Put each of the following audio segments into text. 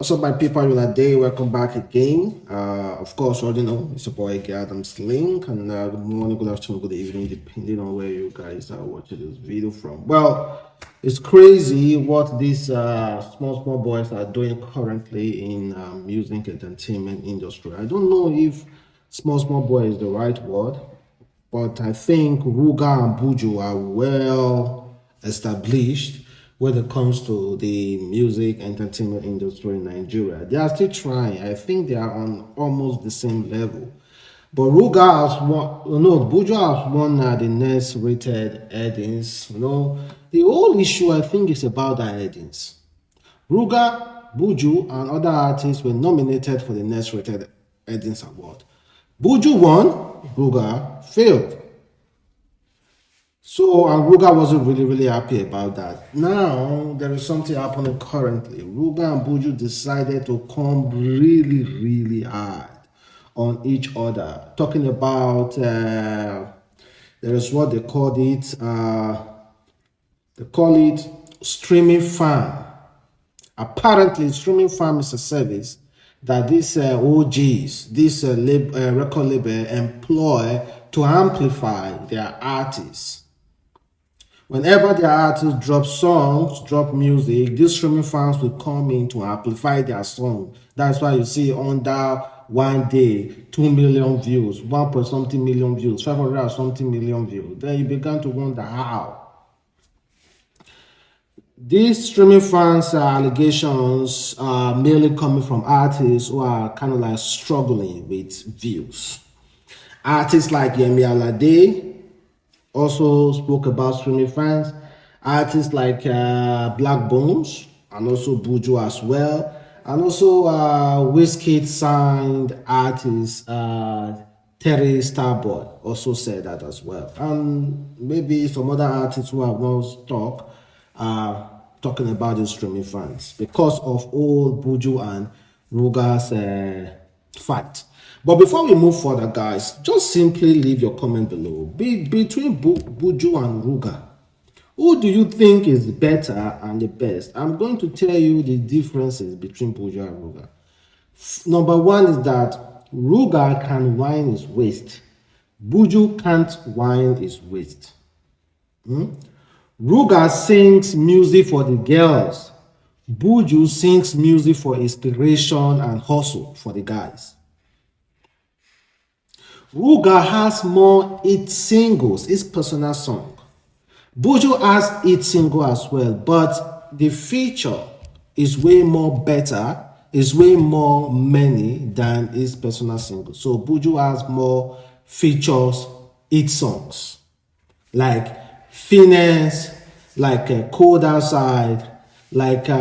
What's up, my people? You a day. Welcome back again. Of course, already know it's your boy Adamslink, and good morning, good afternoon, good evening, depending on where you guys are watching this video from. Well, it's crazy what these small boys are doing currently in music entertainment industry. I don't know if small boy is the right word, but I think Ruga and Buju are well established when it comes to the music entertainment industry in Nigeria. They are still trying. I think they are on almost the same level. But Ruga has won, Buju has won the next rated headings. The whole issue I think is about the headings. Ruga, Buju, and other artists were nominated for the next rated headings award. Buju won, Ruga failed. So Ruga wasn't really happy about that. Now there is something happening currently. Ruga and Buju decided to come really hard on each other, talking about there is what they called it. They call it streaming farm. Apparently, streaming farm is a service that these OGs, this record label employ to amplify their artists. Whenever the artists drop songs, drop music, these streaming fans will come in to amplify their song. That's why you see under one day, 2 million views, 1 point something million views, 500 or something million views. Then you began to wonder how. These streaming fans allegations are mainly coming from artists who are kind of like struggling with views. Artists like Yemi Alade also spoke about streaming fans. Artists like Black Bones and also Buju as well. And also Wizkid signed artist Terry Starboy also said that as well. And maybe some other artists who have not talked talking about the streaming fans because of all Buju and Ruga's fight. But before we move further, guys, just simply leave your comment below. Between Buju and Ruga, who do you think is better and the best? I'm going to tell you the differences between Buju and Ruga. Number one is that Ruga can whine his waist. Buju can't whine his waist. Ruga sings music for the girls. Buju sings music for inspiration and hustle for the guys. Ruga has more hit singles, his personal song. Buju has hit single as well, but the feature is way more better, is way more many than his personal single. So Buju has more features, hit songs, like Finesse, like Cold Outside, like the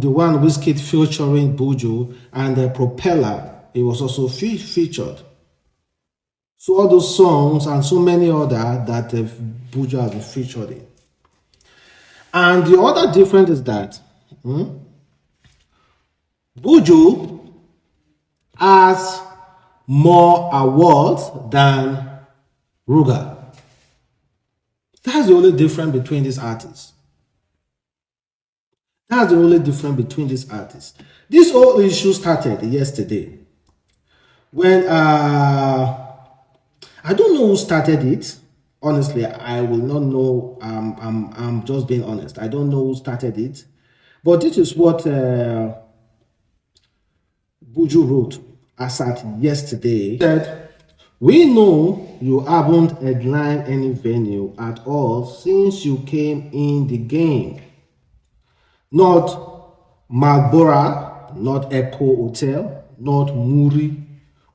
one Wizkid featuring Buju, and Propeller. It was also featured. So all those songs and so many other that Buju has been featured in. And the other difference is that Buju has more awards than Ruga. That's the only difference between these artists. That's the only difference between these artists. This whole issue started yesterday when I don't know who started it. Honestly, I will not know. I'm just being honest. I don't know who started it. But this is what Buju wrote as at yesterday. He said, "We know you haven't headlined any venue at all since you came in the game. Not Marlborough, not Echo Hotel, not Muri,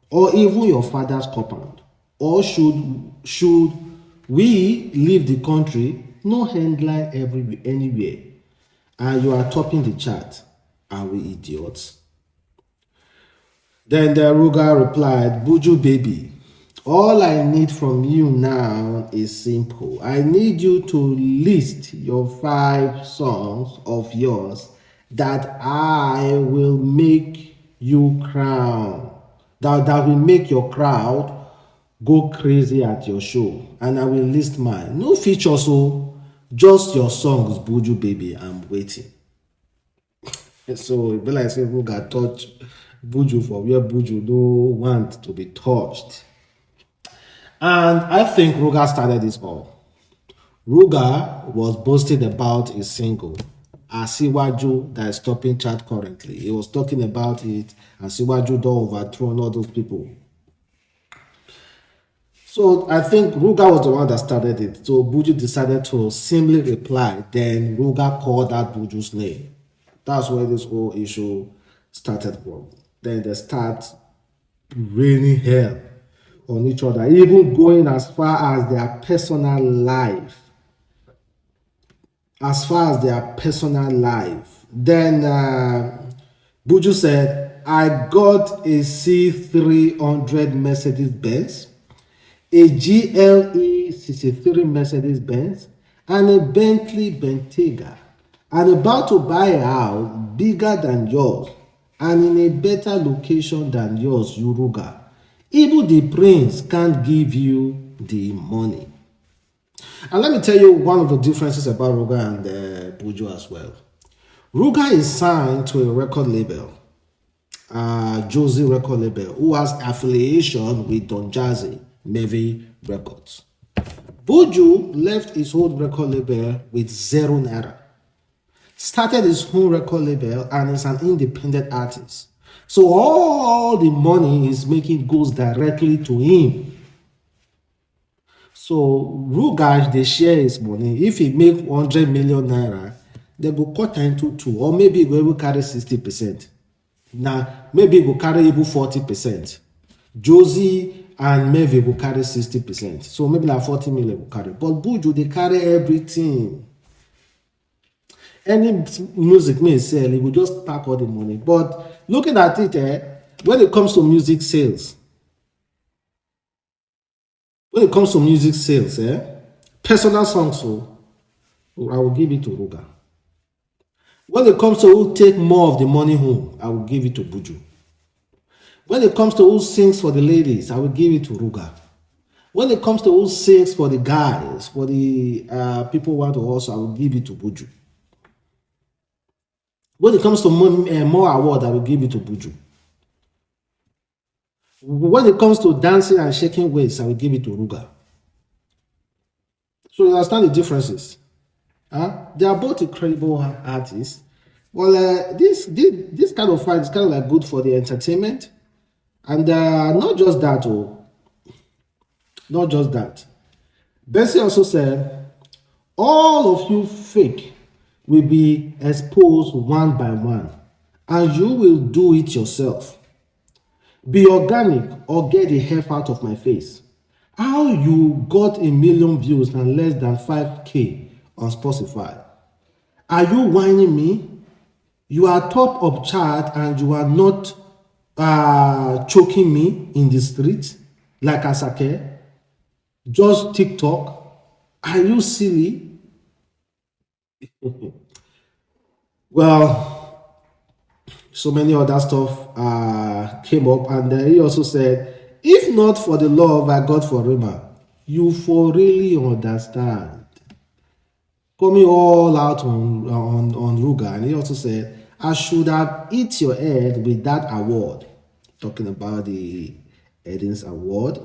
or even your father's compound. Or should we leave the country, no headline anywhere, and you are topping the chart? Are we idiots?" Then the Ruga replied, "Buju baby, all I need from you now is simple. I need you to list your 5 songs of yours that I will make you crown, that will make your crowd go crazy at your show, and I will list mine. No features, so just your songs, Buju baby. I'm waiting." So it be like say Ruga touch Buju for where Buju no want to be touched. And I think Ruga started this all. Ruga was boasting about his single, Asiwaju, that is topping chart currently. He was talking about it, and Asiwaju don't overthrow all those people. So I think Ruga was the one that started it. So Buju decided to simply reply. Then Ruga called out Buju's name. That's where this whole issue started from. Then they start raining hell on each other, even going as far as their personal life. As far as their personal life. Then Buju said, I got a C300 Mercedes Benz, a GLE 63 Mercedes Benz, and a Bentley Bentayga. I'm about to buy a house bigger than yours and in a better location than yours, Yuruga. Even the prince can't give you the money. And let me tell you one of the differences about Ruga and Buju as well. Ruga is signed to a record label, Josie record label, who has affiliation with Don Jazzy, Navy Records. Buju left his old record label with 0 naira, started his own record label, and is an independent artist. So all the money he's making goes directly to him. So Ruga, they share his money. If he make 100 million naira, they go cut into 2, or maybe he will carry 60%. Now, maybe he will carry even 40%. Josie and Mevi will carry 60%. So maybe like 40 million will carry. But Buju, they carry everything. Any music may sell, he will just pack all the money. But looking at it, when it comes to music sales, personal songs, so I will give it to Ruga. When it comes to who take more of the money home, I will give it to Buju. When it comes to who sings for the ladies, I will give it to Ruga. When it comes to who sings for the guys, for the people who want to also, I will give it to Buju. When it comes to more award, I will give it to Buju. When it comes to dancing and shaking weights, I will give it to Ruga. So you understand the differences. They are both incredible artists. Well, this kind of fight is kind of like good for the entertainment. And not just that, not just that. Bessie also said, all of you fake will be exposed one by one, and you will do it yourself. Be organic or get the F out of my face. How you got 1 million views and less than 5K on Spotify? Are you whining me? You are top of chart and you are not choking me in the street like Asake? Just TikTok? Are you silly? Well, so many other stuff came up, and he also said, if not for the love I got for Rima, you for really understand. Coming all out on Ruga, and he also said, I should have hit your head with that award. Talking about the Eddings Award.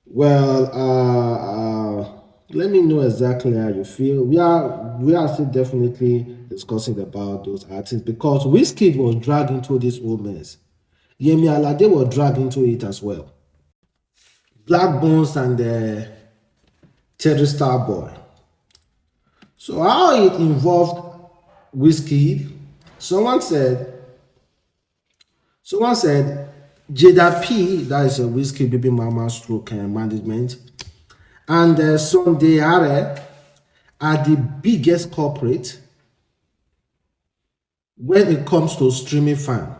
Well, let me know exactly how you feel. We are still definitely discussing about those artists, because Wizkid was dragged into this whole mess. Yemi Alade was dragged into it as well. Black Bones and Terry Starboy. So how it involved Wizkid? Someone said Jada P, that is a Wizkid baby mama stroke management, and Sunday Are are the biggest corporate when it comes to streaming fan.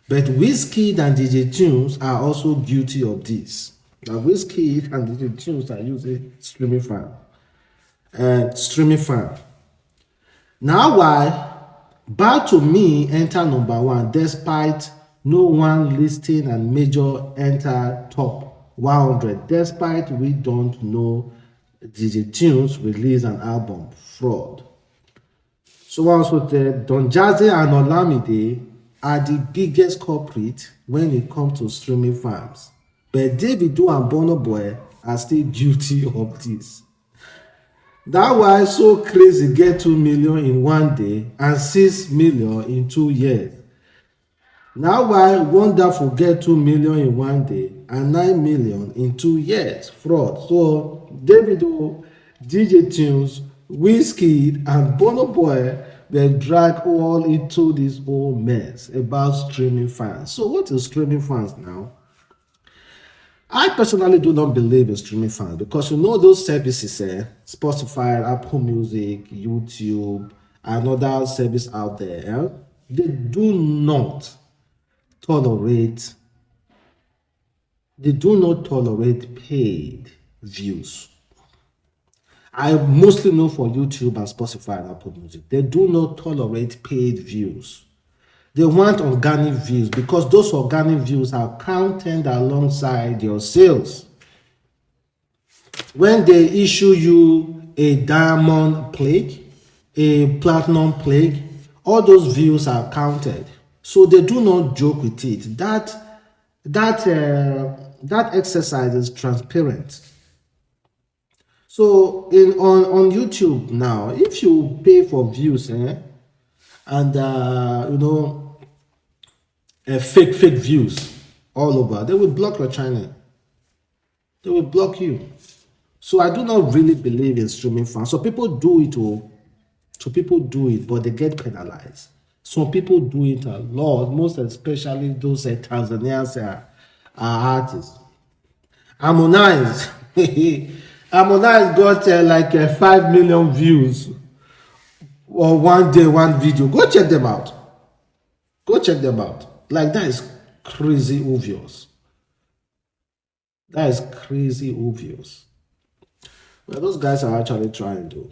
But Wizkid and DJ Tunes are also guilty of this. Now Wizkid and DJ Tunes are using streaming fan. Now why Bad to Me enter number 1 despite no one listing and Major enter top 100, despite we don't know DJ Tunes release an album, fraud. Someone also said Don Jazzy and Olamide are the biggest culprit when it comes to streaming farms. But Davido and Burna Boy are still guilty of this. That why so crazy get 2 million in one day and 6 million in 2 years. Now why Wonderful get 2 million in one day and 9 million in 2 years. Fraud. So Davido, DJ Tunes, Wizkid and Burna Boy were dragged all into this whole mess about streaming fans. So what is streaming fans now? I personally do not believe in streaming fans because you know those services, Spotify, Apple Music, YouTube, and other service out there, they do not tolerate paid views. I mostly know for YouTube and Spotify and Apple Music, they do not tolerate paid views. They want organic views because those organic views are counted alongside your sales. When they issue you a diamond plaque, a platinum plaque, all those views are counted. So they do not joke with it. That exercise is transparent. So on YouTube now, if you pay for views, and fake views all over, they will block your channel. They will block you. So I do not really believe in streaming fans. So people do it, but they get penalized. Some people do it a lot, most especially those Tanzanians are artists. Harmonize. Harmonize got 5 million views or one day, one video. Go check them out. Like, that is crazy obvious. Well, those guys are actually trying to.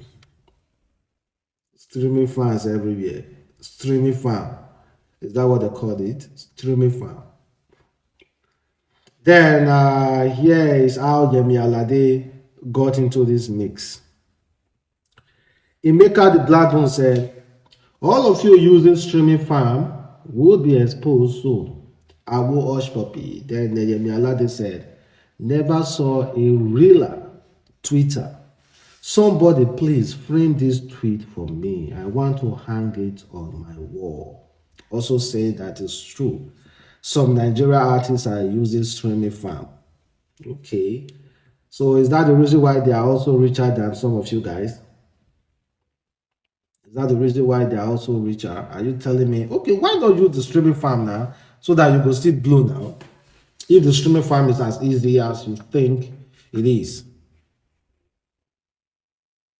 Streaming fans everywhere. Streaming fan. Is that what they call it? Streaming fan. Then here is how Yemi Alade got into this mix. Emeka the Black One said, all of you using streaming farm would be exposed soon. Awo Osh Puppy. Then Yemi Alade said, never saw a realer Twitter. Somebody please frame this tweet for me. I want to hang it on my wall. Also saying that it's true. Some Nigeria artists are using streaming farm. Okay. So is that the reason why they are also richer than some of you guys? Is that the reason why they are also richer? Are you telling me, okay, why not use the streaming farm now so that you can still blow now? If the streaming farm is as easy as you think it is.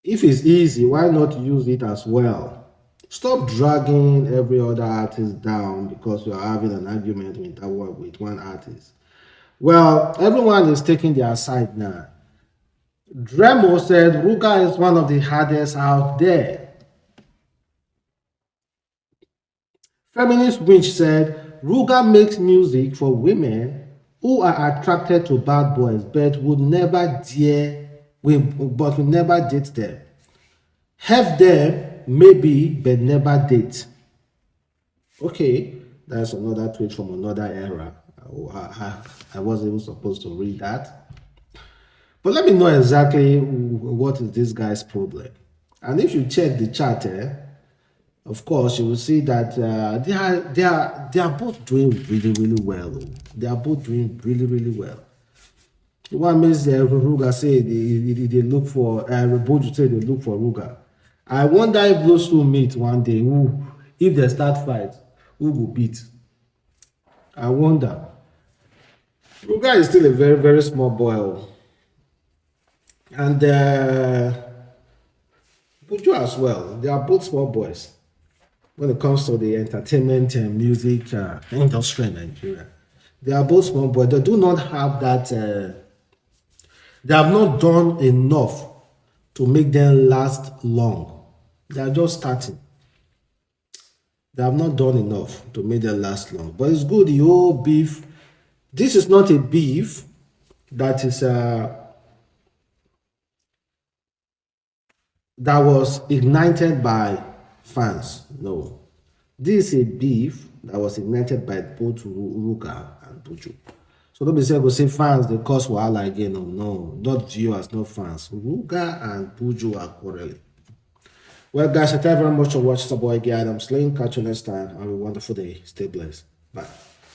If it's easy, why not use it as well? Stop dragging every other artist down because you are having an argument with one artist. Well, everyone is taking their side now. Dremo said Ruga is one of the hardest out there. Feminist Winch said Ruga makes music for women who are attracted to bad boys but would never date them. Have them maybe but never date. Okay, that's another tweet from another era. I wasn't even supposed to read that. But let me know exactly what is this guy's problem. And if you check the chat, of course, you will see that they are both doing really, really well. They are both doing really, really well. The one makes Ruga say they look for Buju say they look for Ruga. I wonder if those two meet one day. If they start fight, who will beat? I wonder. Ruga is still a very, very small boy. And Buju as well. They are both small boys when it comes to the entertainment and music industry in Nigeria. They are both small boys. They do not have that. They have not done enough to make them last long. They are just starting. They have not done enough to make them last long. But it's good, the whole beef. This is not a beef that is that was ignited by fans. No. This is a beef that was ignited by both Ruga and Buju. So don't be saying go say fans they cause wahala again. No, not viewers, not fans. Ruga and Buju are quarreling. Well, guys, thank you very much for watching. It's your boy Adamslink. Catch you next time. Have a wonderful day. Stay blessed. Bye.